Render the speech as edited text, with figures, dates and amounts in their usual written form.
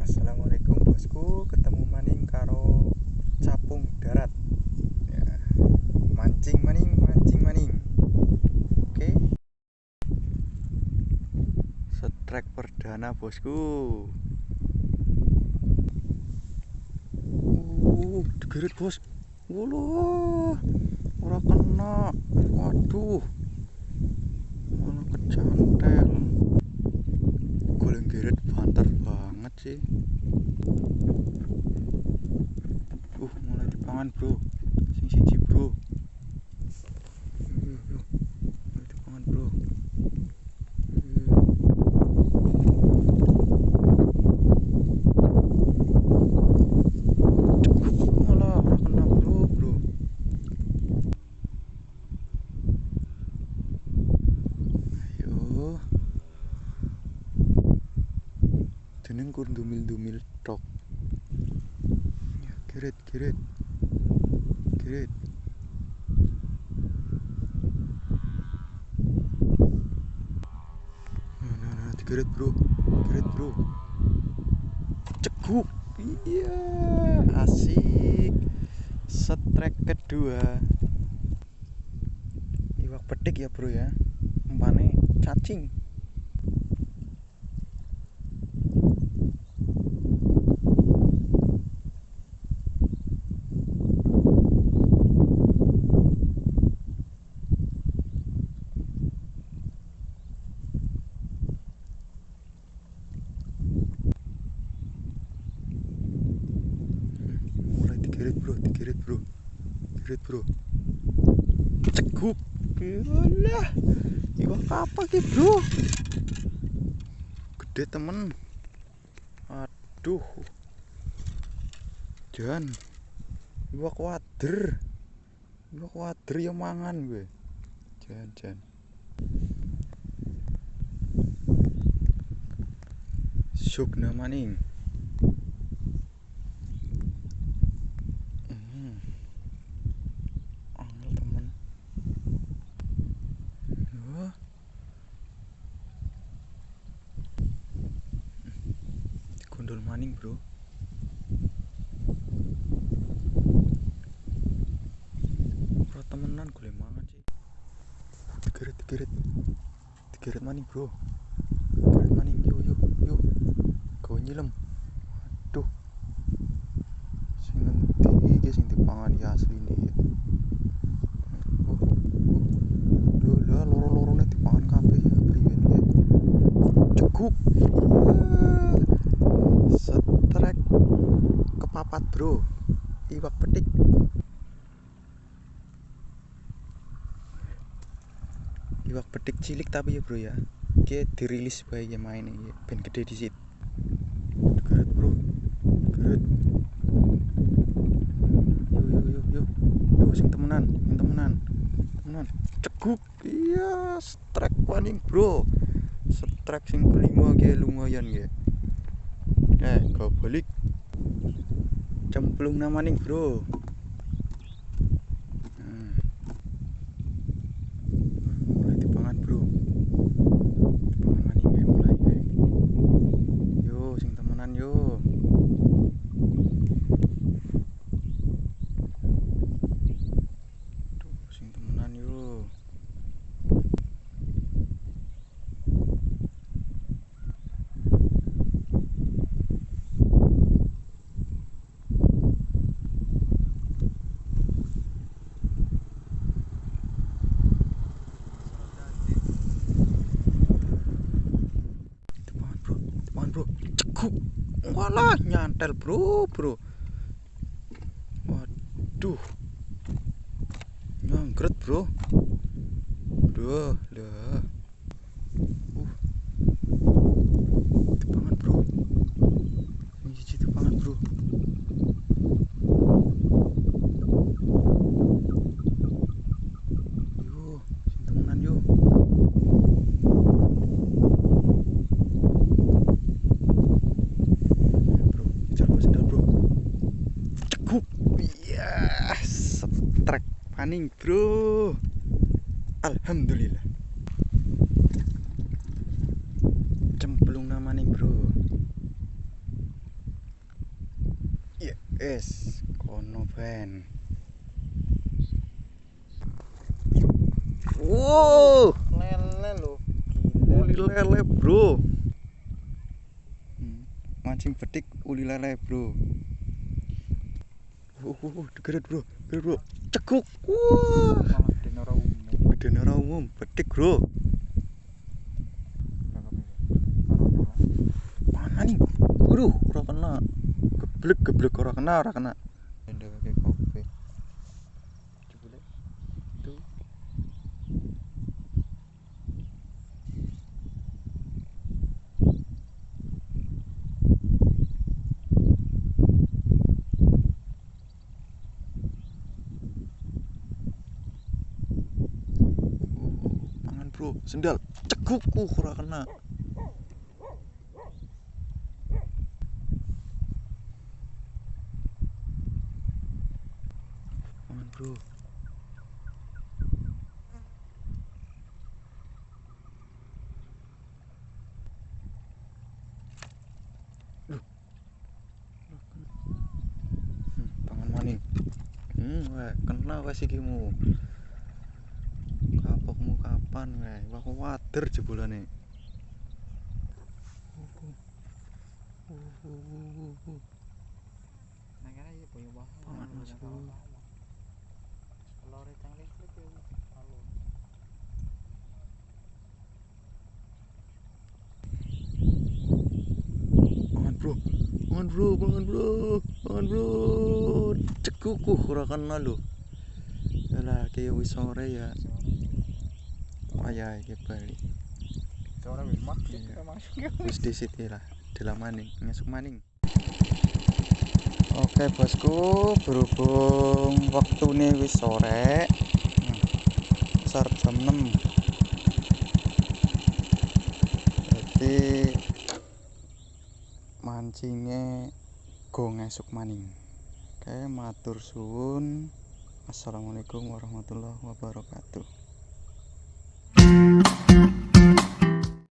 Assalamualaikum bosku, ketemu maning karo capung darat ya. Mancing maning. Oke, strike perdana bosku. Digeret bos. Wuloh, ora kena. Waduh, malah kecantel. Goleng geret banter banget sih. Mulai dipangan bro, sing siji bro. Mulai dipangan bro. Malah ora kena bro. Ayo, jeneng kur dumil tok. Geret. Nah, digeret bro. Ceguk. Iya, asik. Strike kedua. Iwak betik ya bro ya. Umpane cacing. Digeret bro. Ceguk. Alah, iwak apa ki bro? Gede temen. Aduh, jan iwak wader ya mangan gue. Jan syukna maning. Angel temen. Gondol maning bro. Ora temenan gue mangan sih. Digeret maning bro. Yuk. Kau nyilem. Aduh. Sing ngendi iki sing dipangan ya asline ya. Loro-lorone dipangan kabeh ya priwen ya. Ceguk. Strike kepapat bro. Iwak betik. Iwak betik cilik tapi ya bro ya. Dia dirilis bae ya main ya ben gede disit. Geret bro. Yuk sing temenan. Ceguk. Iya, strike maning bro. Strike sing kelima ge lumayan ya. Kau balik. Cemplung maning bro. Mulai dipangan bro. Dipangan maning ya mulai ya. Yo sing temenan yo. Sing temenan yo. Ceguk. Walah nyantel bro. Waduh, nyangkret bro. Dah. Dipangan bro. Ini cici dipangan bro. maning bro, alhamdulillah cemplung na maning bro. Yes, kono ben. Wow, Lele lo. uli lele bro. Mancing betik uli lele bro. Degeret bro, cekuk. Wah, Malah gede ora umum. gede ora umum, betik bro. Mana nih? Waduh, ora kena. Geblek ora kena. Ndek kayak kopi. Coba tuh. Mangan bro, sendal. Cekuk ora kena. Mangan bro. Pangan maning. Wah, kena wes iki mu. Kapokmu kapan wae? Wah, wader jebolane. Nah kene iki boyo wae. Panas bro. Kalau recang listrik ya halo. Mangan bro. Cekuku ora kena lho. Yalah, kayak wis sore ya. Wayah iki bali. Sore wis maghrib kita masuk ya. Wis disit lah, dalam maning, ngesuk maning. Oke bosku, berhubung waktune wis sore. Besar jam 6. Jadi mancingnya go ngesuk maning. Oke, matur suwun. Assalamualaikum warahmatullahi wabarakatuh.